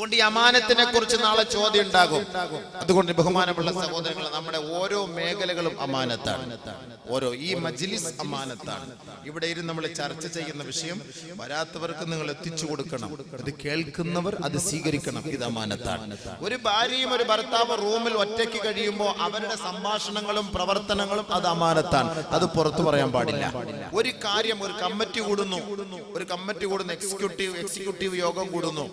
അതുകൊണ്ട് ഈ അമാനത്തിനെ കുറിച്ച് നാളെ ചോദ്യം ഉണ്ടാകും. അതുകൊണ്ട് ബഹുമാനമുള്ള സഹോദരങ്ങൾ, നമ്മുടെ ഓരോ മേഖലകളും അമാനത്താണ്. ഈ മജ്ലിസ് അമാനത്താണ്. ഇവിടെ ഇരുന്ന് നമ്മൾ ചർച്ച ചെയ്യുന്ന വിഷയം വരാത്തവർക്ക് നിങ്ങൾ എത്തിച്ചു കൊടുക്കണം. ഇത് കേൾക്കുന്നവർ അത് സ്വീകരിക്കണം. ഇത് അമാനത്താണ്. ഒരു ഭാര്യയും ഒരു ഭർത്താവ് റൂമിൽ ഒറ്റയ്ക്ക് കഴിയുമ്പോൾ അവരുടെ സംഭാഷണങ്ങളും പ്രവർത്തനങ്ങളും അത് അമാനത്താണ്. അത് പുറത്തു പറയാൻ പാടില്ല. ഒരു കാര്യം, ഒരു കമ്മിറ്റി കൂടുന്നു, എക്സിക്യൂട്ടീവ് യോഗം കൂടുന്നു.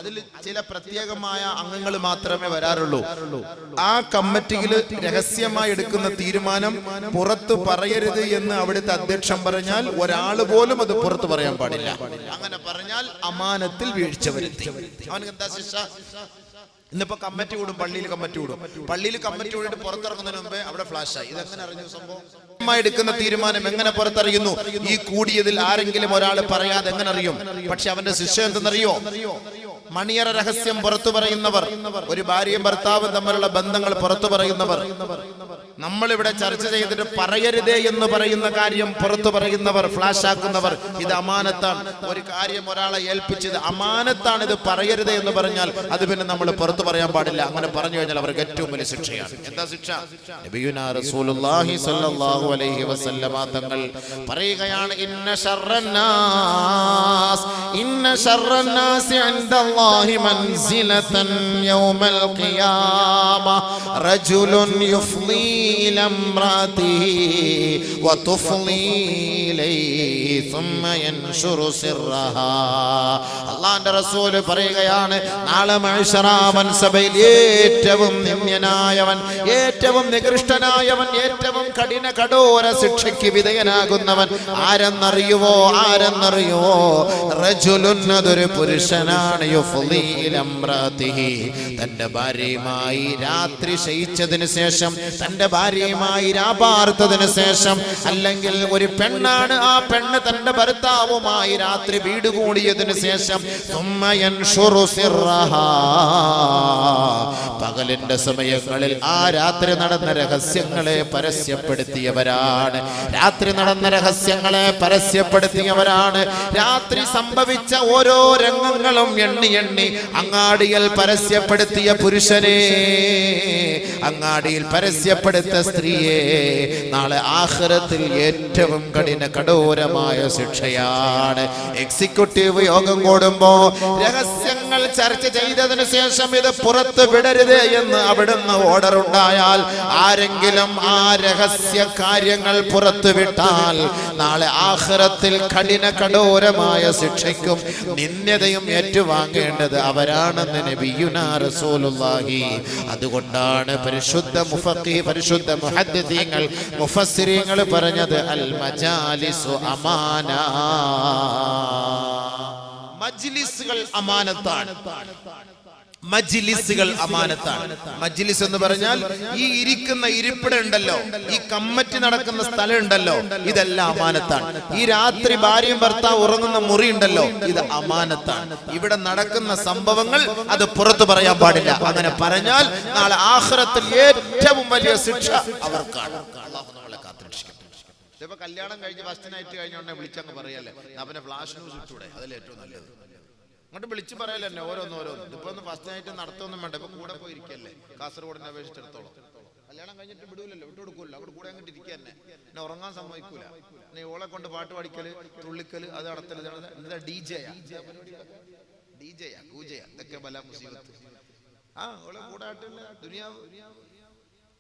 അതിൽ ചില പ്രത്യേകമായ അംഗങ്ങൾ മാത്രമേ വരാറുള്ളൂ. ആ കമ്മിറ്റിയിൽ രഹസ്യമായി എടുക്കുന്ന തീരുമാനം പുറത്തു പറയരുത് എന്ന് അവിടുത്തെ അധ്യക്ഷൻ പറഞ്ഞാൽ ഒരാൾ പോലും അത് പുറത്തു പറയാൻ പാടില്ല. അങ്ങനെ പറഞ്ഞാൽ അമാനത്തിൽ വീഴ്ച വരുത്തി. അവനക്ക് എന്താ ശിക്ഷ? ഇന്നിപ്പോ കമ്മിറ്റി കൂടും, പള്ളിയിൽ കമ്മിറ്റി കൂടിയിട്ട് പുറത്തിറങ്ങുന്നതിന് മുമ്പേ അവിടെ ഫ്ലാഷായി. ഇതെങ്ങനെ അറിഞ്ഞു സംഭവം? എടുക്കുന്ന തീരുമാനം എങ്ങനെ പുറത്തറിയുന്നു? ഈ കൂടിയതിൽ ആരെങ്കിലും ഒരാൾ പറയാതെ എങ്ങനെ അറിയും? പക്ഷെ അവന്റെ ശിക്ഷ എന്തെന്നറിയോ? മണിയറ രഹസ്യം പുറത്തു പറയുന്നവർ, ഒരു ഭാര്യയും ഭർത്താവും തമ്മിലുള്ള ബന്ധങ്ങൾ പുറത്തു പറയുന്നവർ, നമ്മളിവിടെ ചർച്ച ചെയ്തിട്ട് പറയരുതേ എന്ന് പറയുന്ന കാര്യം പുറത്തു പറയുന്നവർ, ഫ്ലാഷ് ആക്കുന്നവർ, ഇത് അമാനത്താണ്. ഒരു കാര്യം ഒരാളെ ഏൽപ്പിച്ചത് അമാനത്താണ്, ഇത് പറയരുതേ എന്ന് പറഞ്ഞാൽ അത് പിന്നെ നമ്മൾ പുറത്തു പറയാൻ പാടില്ല. അങ്ങനെ പറഞ്ഞു കഴിഞ്ഞാൽ അവർക്ക് ഏറ്റവും വലിയ ശിക്ഷയാണ്. എന്താ ശിക്ഷ? നബിയുനാ റസൂലുള്ളാഹി സ്വല്ലല്ലാഹു അലൈഹി വസല്ലമ തങ്ങൾ പറയുകയാണ്, ഇന്ന ശർറന്നാസ് ഇൻദല്ലാഹി മൻസിലതൻ യൗമൽ ഖിയാമ റജുലുൻ യുഫ്ളി ഇലാ ഇംറാതിഹി വതുഫ്ളി ഇലൈഹി ثم ينشر سرها. അല്ലാഹുവിന്റെ റസൂൽ പറയുകയാണ്, നാളെ മഹ്ശറ സഭയിൽ ഏറ്റവും നിന്ദ്യനായവൻ, ഏറ്റവും നികൃഷ്ടനായവൻ, ഏറ്റവും കഠോര ശിക്ഷയ്ക്ക് വിധേയനാകുന്നവൻ ആരെന്നറിയുവോ? റജുലുൻ, അതൊരു പുരുഷനാണ്, യുഫ്ളി ഇലാ ഇംറാതിഹി, തന്റെ ഭാര്യയുമായി രാത്രി ശയിച്ചതിന് ശേഷം, തന്റെ ഭാര്യയുമായി രാപാർത്തതിന് ശേഷം, അല്ലെങ്കിൽ ഒരു പെണ്ണാണ്, ആ പെണ്ണ് തന്റെ ഭർത്താവുമായി രാത്രി വീട് കൂടിയതിനു ശേഷം, പകലിന്റെ സമയങ്ങളിൽ ആ രാത്രി നടന്ന രഹസ്യങ്ങളെ പരസ്യപ്പെടുത്തിയവരാണ്. രാത്രി സംഭവിച്ച ഓരോ രംഗങ്ങളും എണ്ണി അങ്ങാടിയിൽ പരസ്യപ്പെടുത്തിയ പുരുഷനെ, അങ്ങാടിയിൽ പരസ്യപ്പെടുത്ത സ്ത്രീയെ നാളെ ആഖിറത്തിൽ ഏറ്റവും കഠോരമായ ശിക്ഷയാണ്. എക്സിക്യൂട്ടീവ് യോഗം കൂടുമ്പോ രഹസ്യങ്ങൾ ചർച്ച ചെയ്തതിനു ശേഷം ഇത് പുറത്തു വിടരുത് എന്ന് അവിടുന്ന് ഓർഡർ ഉണ്ടായാൽ, ആരെങ്കിലും ആ രഹസ്യ കാര്യങ്ങൾ പുറത്തു വിട്ടാൽ നാളെ ആഖിറത്തിൽ കഠോരമായ ശിക്ഷയ്ക്കും നിന്ദ്യതയും ഏറ്റുവാങ്ങേണ്ടത് അവരാണെന്ന് നബിയുനാ റസൂലുള്ളാഹി. അതുകൊണ്ടാണ് പരിശുദ്ധ മുഹദ്ദിഥീങ്ങൾ, മുഫസ്സിരീങ്ങൾ പറഞ്ഞത് അൽ മജാലിസു അമാന. മജ്ലിസുകൾ അമാനത്താണ്. മജ്ലിസ് എന്ന് പറഞ്ഞാൽ ഈ ഇരിക്കുന്ന ഇരിപ്പിടം ഉണ്ടല്ലോ, ഈ കമ്മിറ്റി നടക്കുന്ന സ്ഥലം ഉണ്ടല്ലോ, ഇതെല്ലാം അമാനത്താണ്. ഈ രാത്രി ഭാര്യയും ഭർത്താവ് ഉറങ്ങുന്ന മുറി ഉണ്ടല്ലോ, ഇത് അമാനത്താണ്. ഇവിടെ നടക്കുന്ന സംഭവങ്ങൾ അത് പുറത്തു പറയാൻ പാടില്ല. അങ്ങനെ പറഞ്ഞാൽ നാളെ ആഖിറത്തിൽ ഏറ്റവും വലിയ ശിക്ഷ അവർക്കാണ്. അല്ലാഹു നമ്മളെ കാത്തുരക്ഷിക്കട്ടെ. ഇപ്പൊ കല്യാണം കഴിഞ്ഞ് ഫസ്റ്റ് നൈറ്റ് കഴിഞ്ഞോണ്ടേ വിളിച്ചങ്ങ് പറയല്ലേ, അവനെ ഫ്ലാഷ് ന്യൂസ് ഇട്ടൂടെ, അതിൽ ഏറ്റവും നല്ലത്. അങ്ങോട്ട് വിളിച്ചു പറയല്ലേ ഓരോന്ന്. ഇപ്പൊ ഒന്ന് ഫസ്റ്റ് നൈറ്റ് നടത്തൊന്നും വേണ്ട, ഇപ്പൊ കൂടെ പോയി ഇരിക്കല്ലേ. കാസർഗോഡിനെ അപേക്ഷിച്ചിടത്തോളം കല്യാണം കഴിഞ്ഞിട്ട് വിടൂലല്ലോ, വിട്ടുകൊടുക്കൂല്ലോ, അവിടെ കൂടെ അങ്ങോട്ട് ഇരിക്കന്നെ. എന്നെ ഉറങ്ങാൻ സമ്മതിക്കൂല. പിന്നെ ഓളെ കൊണ്ട് പാട്ട് പാടിക്കല്, തുള്ളിക്കല്, അത് നടത്തല്. എന്താ ഡിജെയാ, കൂജയാ, ഇതൊക്കെ ബല മുസീബത്ത്. ഓളെ കൂടെ ആട്ടില്ല ദുനിയാവ്.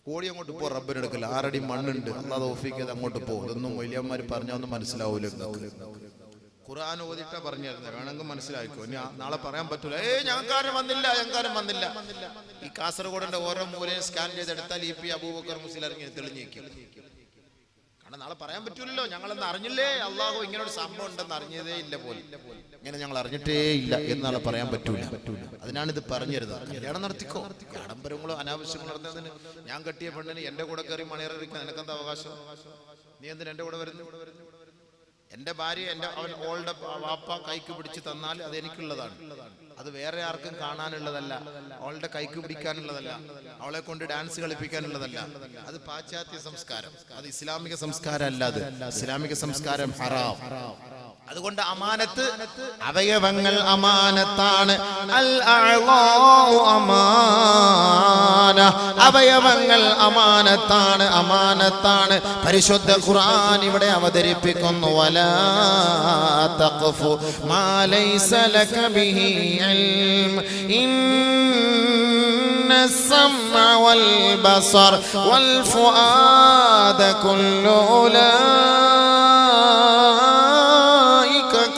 കോടി അങ്ങോട്ട് പോ, റബ്ബിനെടുക്കല. 6 അടി മണ്ണുണ്ട്, അല്ലാതെ ഓഫിക്കത് അങ്ങോട്ട് പോകും. ഇതൊന്നും വലിയന്മാര് പറഞ്ഞൊന്നും മനസ്സിലാവൂല. ഖുർആൻ ഓതിട്ടാ പറഞ്ഞിരുന്നത്, വേണമെങ്കിൽ മനസ്സിലായിക്കോ. ഇനി നാളെ പറയാൻ പറ്റൂല, ഞങ്ങൾക്കാരും വന്നില്ല. ഈ കാസർഗോഡിന്റെ ഓരോ മൂലയും സ്കാൻ ചെയ്തെടുത്താൽ ഇ പി അബൂബക്കർ മുസ്ലിം തെളിഞ്ഞേക്കും. കാരണം നാളെ പറയാൻ പറ്റൂലല്ലോ. ഞങ്ങളെന്ന് അറിഞ്ഞില്ലേ, അള്ളാഹു ഇങ്ങനൊരു സംഭവം ഉണ്ടെന്ന് അറിഞ്ഞതേ ഇല്ല പോലും, ഇങ്ങനെ ഞങ്ങൾ അറിഞ്ഞിട്ടേ ഇല്ല എന്നാളെ പറയാൻ പറ്റൂല. അതിനാണ് ഇത് പറഞ്ഞിരുന്നത്. കല്യാണം നടത്തിക്കോ, ആഡംബരങ്ങളോ അനാവശ്യങ്ങളോ നടത്തുന്നതിന്. ഞാൻ കെട്ടിയ പെണ്ണിന് എന്റെ കൂടെ കയറി മണിയറിയിക്കാൻ നിനക്കെന്താ അവകാശം? നീ എന്തിന് എന്റെ കൂടെ വരുന്നു? എന്റെ ഭാര്യ അവൻ ഓളുടെ വാപ്പ കൈക്ക് പിടിച്ച് തന്നാൽ അത് എനിക്കുള്ളതാണ്. അത് വേറെ ആർക്കും കാണാനുള്ളതല്ല, അവളുടെ കൈക്ക് പിടിക്കാനുള്ളതല്ല, അവളെ കൊണ്ട് ഡാൻസ് കളിപ്പിക്കാനുള്ളതല്ല. അത് പാശ്ചാത്യ സംസ്കാരം, അത് ഇസ്ലാമിക സംസ്കാരം അല്ല. അത് ഇസ്ലാമിക സംസ്കാരം ഹറാം. അതുകൊണ്ട് അമാനത്ത്, അവയവങ്ങൾ അമാനത്താണ്. അൽ അഅ്ളാഉ അമാന, അവയവങ്ങൾ അമാനത്താണ്, അമാനത്താണ്. പരിശുദ്ധ ഖുർആൻ ഇവിടെ അവതരിപ്പിക്കുന്നു, വലാ തഖഫു മാ ലൈസ ലക ബിഹി ഇൽം ഇന്ന السمع والبصر والفؤاد كل أولئك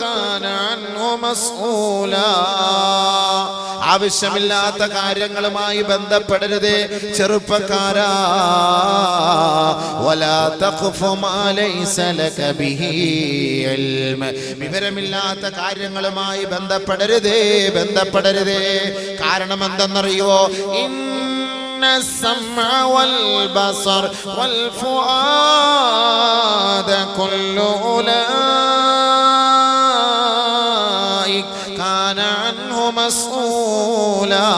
كان عنه مسؤولا. ആവശ്യമില്ലാത്ത കാര്യങ്ങളുമായി ബന്ധപ്പെടരുതേ ചെറുപ്പക്കാരാ. വലാ തഖ്ഫു മാ ലൈസ ലക ബിഹി ഇൽം, വിവരമില്ലാത്ത കാര്യങ്ങളുമായി ബന്ധപ്പെടരുതേ. കാരണം എന്തെന്നറിയോ? ഇന്ന السمع والبصر والفؤاد كل أولئك كان عنه مسؤولا.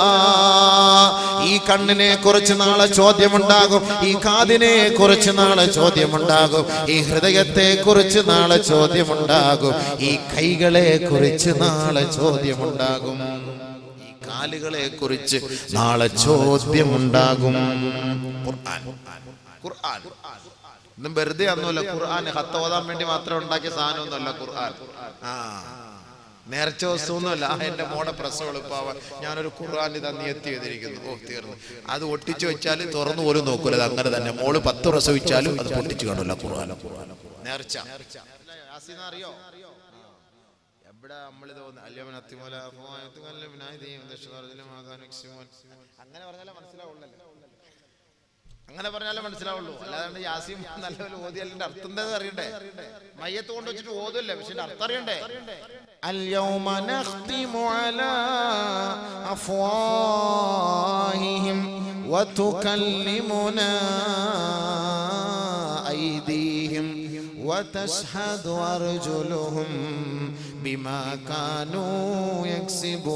ഈ കണ്ണിനെ കുറിച്ച് നാളെ ചോദ്യമുണ്ടാകും, ഈ കാതിനെ കുറിച്ച് നാളെ ചോദ്യമുണ്ടാകും, ഈ ഹൃദയത്തെ കുറിച്ച് നാളെ ചോദ്യമുണ്ടാകും, ഈ കൈകളെ കുറിച്ച് നാളെ ചോദ്യമുണ്ടാകും, ഈ കാലുകളെ കുറിച്ച് നാളെ ചോദ്യമുണ്ടാകും. ഖുർആൻ ഇന്നും വെറുതെ ഒന്നുമല്ല. ഖുർആൻ ഹത്ത് ഓതാൻ വേണ്ടി മാത്രം ഉണ്ടാക്കിയ സാധനമൊന്നുമല്ല ഖുർആൻ. നേർച്ച വസ്തുവൊന്നുമല്ല. എന്റെ മോടെ പ്രസവം എളുപ്പമാവാൻ ഞാനൊരു ഖുർആൻ ഇതാ നിയത്തി ചെയ്തിരിക്കുന്നു. ഓ തീർന്നു. അത് ഒട്ടിച്ചു വെച്ചാൽ തുറന്നു പോലും നോക്കൂല. അത് അങ്ങനെ തന്നെ. മോള് 10 പ്രസവിച്ചാലും അത് പൊട്ടിച്ചു കാണില്ല ഖുർആൻ. നേർച്ച അറിയോ? എവിടെ നമ്മളിത് അങ്ങനെ പറഞ്ഞാലേ മനസ്സിലാവുള്ളൂ. അല്ലാതെ യാസീൻ നല്ലപോലെ ഓതി അതിന്റെ അർത്ഥം എന്താ അറിയണ്ടേ? മയ്യത്ത് കൊണ്ട് വെച്ചിട്ട് ഓതല്ലേ, പക്ഷെ അർത്ഥം അറിയണ്ടേ? اليوم نختم على أفواههم وتكلمنا أيديهم وتشهد أرجلهم بما كانوا يكسبون.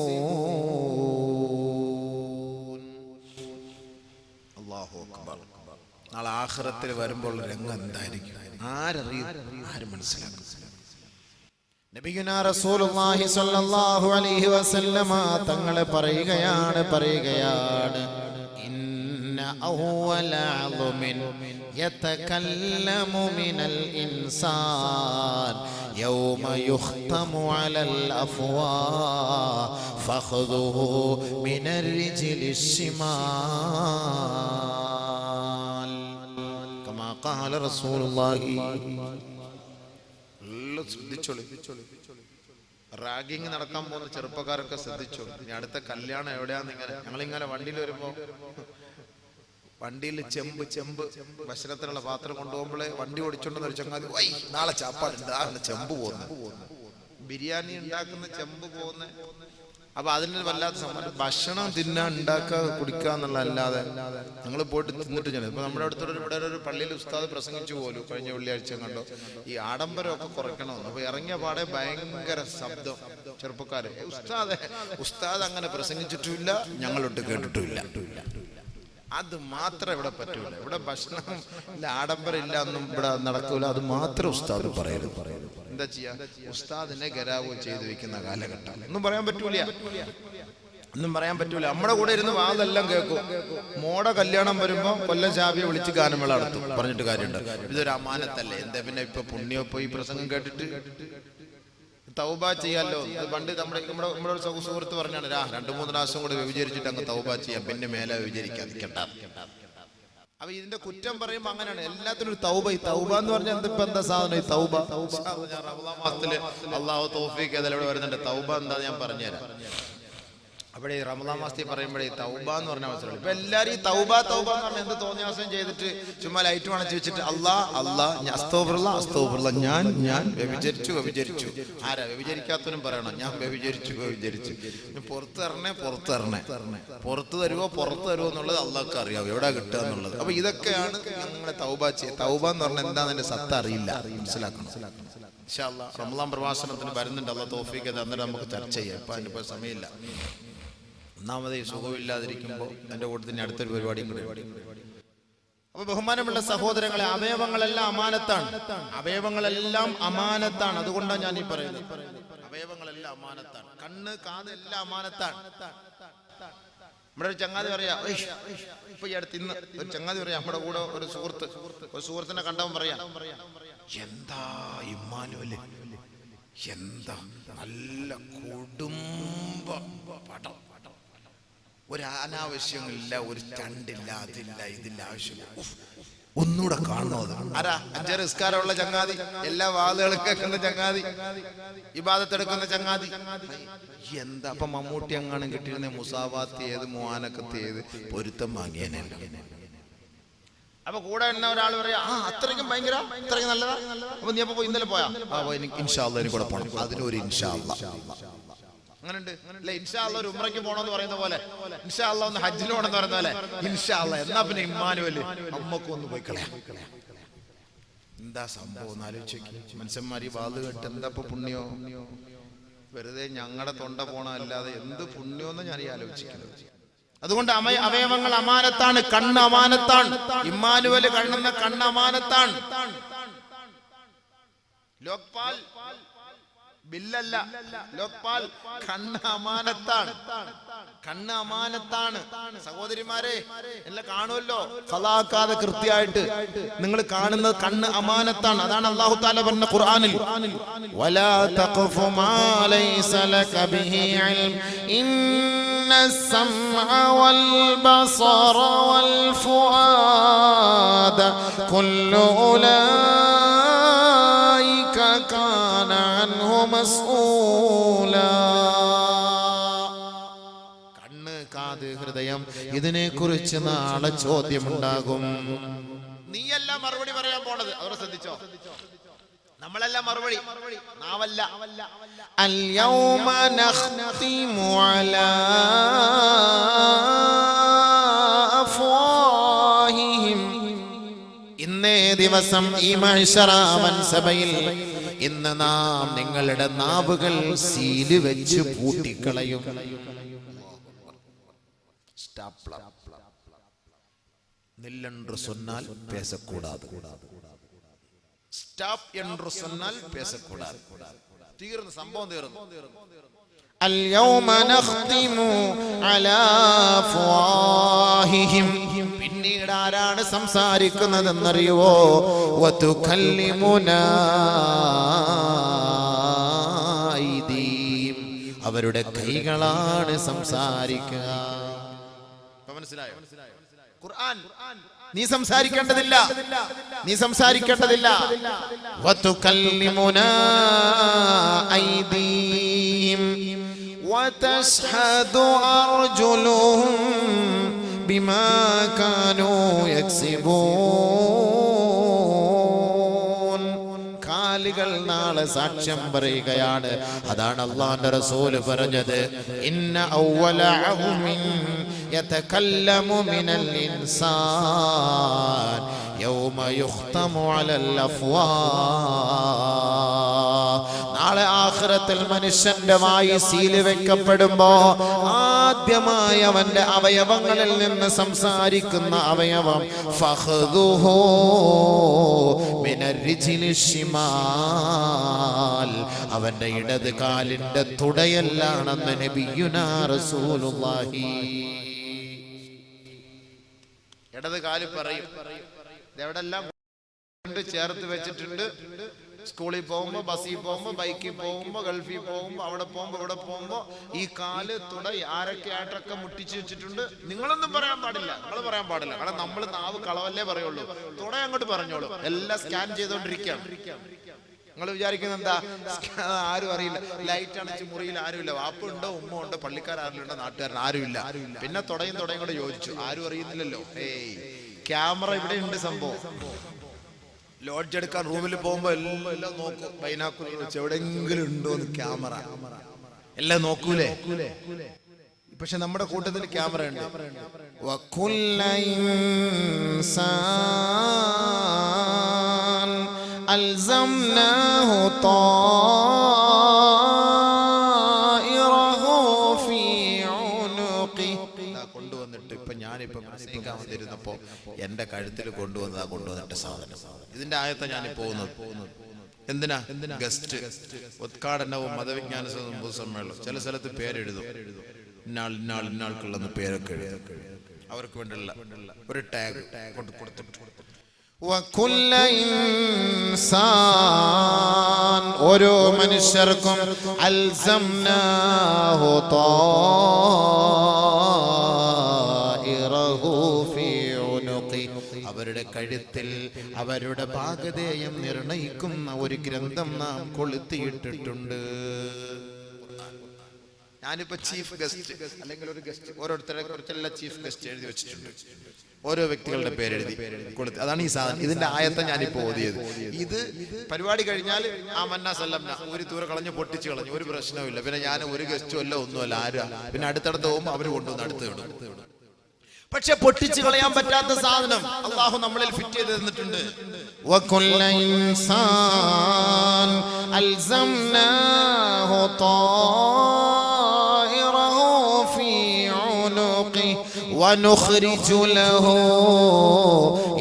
الله أكبر. നാളെ ആഖിറത്തിൽ വരുമ്പോൾ രംഗം എന്തായിരിക്കും ആരറിയും? ആരും മനസ്സിലാക്കും. നബിയുനാ റസൂലുള്ളാഹി സ്വല്ലല്ലാഹു അലൈഹി വസല്ലമ തങ്ങൾ പറയുകയാണ് ഇന്ന അവ്വല അളുമിൻ യതകല്ലമു മിനൽ ഇൻസാൻ യൗമ യുഖ്തമു അലൽ അഫ്വാഹ് ഫഖദുഹു മിനർ റിജ്ലിശ് ശിമാൽ കമാ ഖാല റസൂലുള്ളാഹി. ശ്രദ്ധിച്ചോളൂ. റാഗിങ് നടക്കാൻ പോകുന്ന ചെറുപ്പക്കാരൊക്കെ ശ്രദ്ധിച്ചോളൂ. ഇനി അടുത്ത കല്യാണം എവിടെയാന്ന് ഞങ്ങളിങ്ങനെ വണ്ടിയിൽ വരുമ്പോ വണ്ടിയിൽ ചെമ്പ് ഭക്ഷണത്തിനുള്ള പാത്രം കൊണ്ടുപോകുമ്പോഴേ വണ്ടി ഓടിച്ചോണ്ടെന്ന് ഒരു ചങ്ങാതി നാളെ ചാപ്പാടുണ്ട്, ചെമ്പ് പോകുന്നു, ബിരിയാണി ഉണ്ടാക്കുന്ന ചെമ്പ് പോകുന്ന. അപ്പൊ അതിന് വല്ലാത്ത സംബന്ധം ഭക്ഷണം തിന്നാൻ ഉണ്ടാക്കുക കുടിക്കുക എന്നുള്ളതല്ലാതെ ഞങ്ങൾ പോയിട്ട് തിന്നിട്ട് ഞാൻ ഇപ്പൊ നമ്മുടെ അടുത്തൊരു ഇവിടെ ഒരു പള്ളിയിൽ ഉസ്താദ് പ്രസംഗിച്ചു പോലും കഴിഞ്ഞ വെള്ളിയാഴ്ച കണ്ടോ. ഈ ആഡംബരമൊക്കെ കുറയ്ക്കണമെന്ന്. അപ്പൊ ഇറങ്ങിയ പാടെ ഭയങ്കര ശബ്ദം. ചെറുപ്പക്കാര് ഉസ്താദ് അങ്ങനെ പ്രസംഗിച്ചിട്ടുമില്ല, ഞങ്ങളൊട്ട് കേട്ടിട്ടുമില്ല. അത് മാത്രം ഇവിടെ പറ്റൂല. ഇവിടെ ഭക്ഷണം ഇല്ല, ആഡംബരം ഇല്ല ഒന്നും ഇവിടെ നടക്കൂല. അത് മാത്രം ഉസ്താദ് പറയരുത്. എന്താ ചെയ്യാ? ഉസ്താദിനെ ഗരാവോ ചെയ്തു വെക്കുന്ന കാലഘട്ടം. ഒന്നും പറയാൻ പറ്റൂല. നമ്മുടെ കൂടെ ഇരുന്ന് വാതെല്ലാം കേൾക്കും. മോടെ കല്യാണം വരുമ്പോ കൊല്ലം ഷാബിയെ വിളിച്ച് ഗാനമേള നടത്തും. പറഞ്ഞിട്ട് കാര്യമുണ്ട്. ഇതൊരു അമാനത്തല്ലേ? എന്താ പിന്നെ ഇപ്പൊ പുണ്യോ ഈ പ്രസംഗം കേട്ടിട്ട് തൗബ ചെയ്യാലോ. പണ്ട് നമ്മുടെ ഒരു സുഹൃത്ത് പറഞ്ഞാണ് 2-3 പ്രാവശ്യം കൂടെ വ്യഭിചരിച്ചിട്ട് അങ്ങ് തൗബ ചെയ്യാം, പിന്നെ മേലെ വ്യഭിചരിക്കാതിരിക്കണ്ട. അപ്പൊ ഇതിന്റെ കുറ്റം പറയുമ്പോ അങ്ങനെയാണ്. എല്ലാത്തിനും ഒരു തൗബ. ഈ തൗബ എന്ന് പറഞ്ഞാൽ എന്താ സാധനം? ഈ തൗബ മാസത്തില് അള്ളാഹു തൗഫീഖ് ഇവിടെ വരുന്നുണ്ട്. തൗബ എന്താ ഞാൻ പറഞ്ഞുതരാം. അവിടെ ഈ റമദാൻ മാസത്തിൽ പറയുമ്പോഴേ തൗബ എന്ന് പറഞ്ഞാൽ മനസ്സിലാവും. ഇപ്പൊ എല്ലാരും ഈ തൗബ എന്ന് പറഞ്ഞാൽ എന്ത് തോന്നിയാസം ചെയ്തിട്ട് ചുമ്മാ ലൈറ്റ് അണച്ച് വെച്ചിട്ട് അസ്തഗ്ഫിറുല്ലാഹ് ഞാൻ വ്യഭിചരിച്ചു. ആരാ വ്യഭിചരിക്കാത്തവനും പറയണം ഞാൻ വ്യഭിചരിച്ചു. പുറത്തു തരുമോ എന്നുള്ളത് അള്ളാഹ്ക്ക് അറിയാം, എവിടെ കിട്ടുക എന്നുള്ളത്. അപ്പൊ ഇതൊക്കെയാണ് ഞങ്ങളെ തൗബ ചെയ്യുക. തൗബ എന്ന് പറഞ്ഞാൽ എന്താണെന്ന് സത്ത അറിയില്ല, മനസ്സിലാക്കണം. ഇൻഷാ അല്ലാഹ് റമദാൻ പ്രഭാഷണത്തിന് വരുന്നുണ്ട്. അള്ളാഹ് തൗഫീഖ് അന്നേരം നമുക്ക് ചർച്ച ചെയ്യാം. ഇപ്പൊ അതിനിപ്പോ സമയമില്ല. ഒന്നാമത് ഈ സുഖമില്ലാതിരിക്കുമ്പോൾ എൻ്റെ കൂട്ടത്തിന് അടുത്തൊരു പരിപാടിയും കൂടി. അപ്പൊ ബഹുമാനമുള്ള സഹോദരങ്ങളെ, അവയവങ്ങളെല്ലാം അമാനത്താണ്. അവയവങ്ങളെല്ലാം അമാനത്താണ്. അതുകൊണ്ടാണ് ഞാൻ ഈ പറയുന്നത്, അവയവങ്ങളെല്ലാം അമാനത്താണ്. കണ്ണ്, കാത് എല്ലാം അമാനത്താണ്. നമ്മുടെ ഒരു ചങ്ങാതി പറയാ, ഇപ്പൊ ഈ അടുത്ത് ഇന്ന് ഒരു ചങ്ങാതി പറയാം, നമ്മുടെ കൂടെ ഒരു സുഹൃത്തിനെ കണ്ടവൻ പറയാ, എന്താ ഇമ്മാനുവല്, എന്താ നല്ല കുടുംബ പടം, ഒരു അനാവശ്യമില്ല, ഒരു ചണ്ടില്ല, അതില്ല, ഇതില്ല, ആവശ്യമില്ല. ഒന്നുകൂടെ കാണണോ? ആരാ? 5 നിസ്കാരമുള്ള ചങ്ങാതി, എല്ലാ വാതുകളും കേൾക്കുന്ന ചങ്ങാതി, ഇബാദത്തെടുക്കുന്ന ചങ്ങാതി. എന്താ അപ്പൊ മമ്മൂട്ടി എങ്ങാനും കിട്ടിയിരുന്ന മുസാവാത്ത് ഏത്, മുആനക്കത്ത് ഏത്, പൊരുത്തം വാങ്ങിയനല്ല. അപ്പൊ കൂടെ എന്ന ഒരാൾ പറയാ, അത്രയ്ക്കും ഭയങ്കര, അത്രയ്ക്കും നല്ലതാ. അപ്പൊ നീ അപ്പൊ ഇന്നലെ പോയാ? ഇൻഷാ അല്ലാഹ് എനിക്ക് കൂടെ പോകണം. അതിനൊരു ഇൻഷാ അല്ലാഹ് അങ്ങനെയുണ്ട് അല്ലെ? ഇൻഷാ അല്ലാഹ് ഒരു ഉംറയ്ക്ക് പോകണമെന്ന് പറയുന്ന പോലെ, ഇൻഷാ അല്ലാഹ് ഒന്ന് ഹജ്ജിന് പോകണമെന്ന് പറയുന്ന പോലെ, ഇൻഷാ അല്ലാഹ് എന്നാ പിന്നെ ഇമ്മാനുവല് അമ്മക്കും ഒന്ന് പോയി കളയാം. എന്താ സംഭവം എന്ന് ആലോചിച്ച് മനുഷ്യന്മാർ ഈ വാത് കേട്ട് എന്താ ഇപ്പൊ പുണ്യോ? വെറുതെ ഞങ്ങളുടെ തൊണ്ട പോണ അല്ലാതെ എന്ത് പുണ്യോന്ന് ഞാൻ ഈ ആലോചിക്കുന്നത്. അതുകൊണ്ട് അവയവങ്ങൾ അമാനത്താണ്. കണ്ണ് അമാനത്താണ്. ഇമ്മാനുവല് കണ്ണുന്ന കണ്ണ് അമാനത്താണ്. ലോക്പാൽ ബില്ലല്ല, ലോക്പാൽ കണ്ണ് അമാനത്താണ്. കണ്ണ് അമാനത്താണ്. സഹോദരിമാരെ എല്ലാം കാണുമല്ലോ, ഖലാക്കാതെ കൃത്യമായിട്ട് നിങ്ങൾ കാണുന്നത് കണ്ണ് അമാനത്താണ്. അതാണ് അല്ലാഹു തആല പറഞ്ഞ ഖുർആനിൽ, വലാ തഖഫു മാ ലൈസ ലക ബിഹി ഇൽം ഇന്നസ് സമഅ വൽ ബസറ വൽ ഫുആദ കുല്ലു ഉലൈക കാന അൻഹു മസ്ഊലാ. കണ്ണ്, കാത്, ഹൃദയം, ഇതിനെ കുറിച്ച് നാളെ ചോദ്യമുണ്ടാകും. നീയല്ല മറുപടി പറയാൻ പോണത്, അവർ ശ്രദ്ധിച്ചോ. നമ്മളല്ല മറുപടി, നാവല്ല. അൽ യൗമ നഖ്തിമു അലാ അഫ്വാഹിഹിം. ഇന്നേ ദിവസം ഈ മഹ്ശറ വൻസഭയിൽ ഇന്ന് നാം നിങ്ങളുടെ നാവുകൾ സീല് വെച്ച് പൂട്ടിക്കളയും. നില്ലെன்று சொன்னால் பேசக்கூடாது. സ്റ്റോപ്പ് என்று சொன்னால் பேசக்கூடாது. തീർന്നു, സംഭവം തീർന്നു. اليوم نختم على أفواههم. പിന്നീട് ആരാണ് സംസാരിക്കുന്നതെന്നറിയുവോ? വതുകല്ലിമുനാ ഐദീം. അവരുടെ കൈകളാണ് സംസാരിക്കുക. മനസ്സിലായോ? ഖുർആൻ നീ സംസാരിക്കേണ്ടതില്ല, നീ സംസാരിക്കേണ്ടതില്ല. വതുകല്ലിമുനാ ഐദീം വതശ്ഹദു അർജുലുഹും ബിമാ കാനൂ യക്സിബൂൻ. കാലുകൾ നാളെ സാക്ഷ്യം പറയുകയാണ്. അതാണ് അല്ലാഹുവിന്റെ റസൂൽ പറഞ്ഞത്, ഇന്ന അവ്വല അഹ്മിൻ യതകല്ലമു മിനൽ ഇൻസാൻ യൗമ യുഖ്തമു അലൽ അഫ്വാഹ്. നാളെ ആഖിറത്തിൽ മനുഷ്യന്റെ വായി സീല് വെക്കപ്പെടുമ്പോ ആദ്യമായി അവന്റെ അവയവങ്ങളിൽ നിന്ന് സംസാരിക്കുന്ന അവയവം ഫഖ്ദുഹു മിനർ റിജ്ലി ശിമാൽ. അവന്റെ ഇടത് കാലിന്റെ തുടയല്ലാണെന്ന് നബിയുനാ റസൂലുള്ളാഹി. ഇടത് കാല് പറയും, ഇതെവിടെല്ലാം ചേർത്ത് വെച്ചിട്ടുണ്ട്. സ്കൂളിൽ പോകുമ്പോ, ബസ്സിൽ പോകുമ്പോ, ബൈക്കിൽ പോകുമ്പോ, ഗൾഫിൽ പോകുമ്പോ, അവിടെ പോകുമ്പോ, ഇവിടെ പോകുമ്പോ ഈ കാല് തുട ആരൊക്കെ ആയിട്ടൊക്കെ മുട്ടിച്ചു വെച്ചിട്ടുണ്ട്. നിങ്ങളൊന്നും പറയാൻ പാടില്ല, നിങ്ങൾ പറയാൻ പാടില്ല. കാരണം നമ്മൾ നാവ് കളവല്ലേ പറയുള്ളൂ. തുട അങ്ങോട്ട് പറഞ്ഞോളൂ. എല്ലാം സ്കാൻ ചെയ്തോണ്ടിരിക്കുകയാണ്. നിങ്ങൾ വിചാരിക്കുന്നത് എന്താ? ആരും അറിയില്ല. ലൈറ്റ് അണച്ച് മുറിയിൽ ആരുമില്ല. വാപ്പ ഉണ്ടോ, ഉമ്മ ഉണ്ടോ, പള്ളിക്കാരുണ്ടോ, നാട്ടുകാരൻ ആരുമില്ല. പിന്നെ തുടയും കൂടെ യോജിച്ചു. ആരും അറിയുന്നില്ലല്ലോ. ക്യാമറ ഇവിടെ ഉണ്ട്. സംഭവം ലോഡ്ജ് എടുക്കാൻ റൂമിൽ പോകുമ്പോ എല്ലാം നോക്കും, ബൈനാക്കുലർ വെച്ച് എവിടെയെങ്കിലും ഉണ്ടോ എന്ന്. ക്യാമറ എല്ലാം നോക്കൂലേ? പക്ഷെ നമ്മുടെ കൂട്ടത്തിൽ ക്യാമറ ഉണ്ട്. വകുല്ല ഇൻസാൻ അൽസംനാഹു തായിറഹു ഫീ ഉനുഖി. കൊണ്ടുവന്നിട്ട് ഇപ്പൊ ഞാനിപ്പോ പ്രസംഗിക്കാൻ വന്നിരുന്നപ്പോ എന്റെ കഴുത്തിൽ കൊണ്ടുവന്നിട്ട് സാധനം. ഇതിന്റെ ആയത്ത ഞാനിപ്പോ പോകുന്നത് എന്തിനാ? ഗസ്റ്റ് ഉദ്ഘാടനവും മതവിജ്ഞാന സമ്മേളനം. ചില സ്ഥലത്ത് പേരെഴുതും, ഇന്നാൾക്കുള്ള പേരൊക്കെ എഴുതും. അവർക്ക് വേണ്ടിയുള്ള ഒരു ടാഗ് കൊടുത്തിട്ട് وكل إنسان ഓരോ മനുഷ്യർക്കും അൽസംനാഹു طائره في عنقه അവരുടെ കഴുത്തിൽ അവരുടെ ഭാഗധേയം നിർണയിക്കുന്ന ഒരു ഗ്രന്ഥം നാം കൊളുത്തിയിട്ടിട്ടുണ്ട്. ഞാനിപ്പോ ചീഫ് ഗസ്റ്റ് അല്ലെങ്കിൽ ഒരു ഗസ്റ്റ് ഓരോരുത്തരെ കുറിച്ചെല്ലാം ചീഫ് ഗസ്റ്റ് എഴുതി വെച്ചിട്ടുണ്ട്. ഓരോ വ്യക്തികളുടെ പേരെഴുതി കൊടുത്ത്. അതാണ് ഈ സാധനം. ഇതിന്റെ ആയത്തെ ഞാനിപ്പോ ഓതിയത്. ഇത് പരിപാടി കഴിഞ്ഞാൽ ആ മന്നാ സല്ലംന ഒരു തൂര കളഞ്ഞു പൊട്ടിച്ചു കളഞ്ഞു, ഒരു പ്രശ്നവുമില്ല. പിന്നെ ഞാൻ ഒരു ഗസ്റ്റും അല്ല ഒന്നുമല്ല, ആരാ. പിന്നെ അടുത്തടുത്ത് പോകുമ്പോൾ അവര് കൊണ്ടുവന്ന് അടുത്ത് വിടും. പക്ഷെ പൊട്ടിച്ചു കളയാൻ പറ്റാത്ത സാധനം അള്ളാഹു നമ്മളിൽ ഫിറ്റ് ചെയ്ത് തന്നിട്ടുണ്ട്. وكل إنسان ألزمناه طائره في عنقه ونخرج له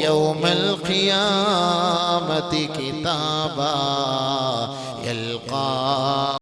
يوم القيامة كتابا يلقاه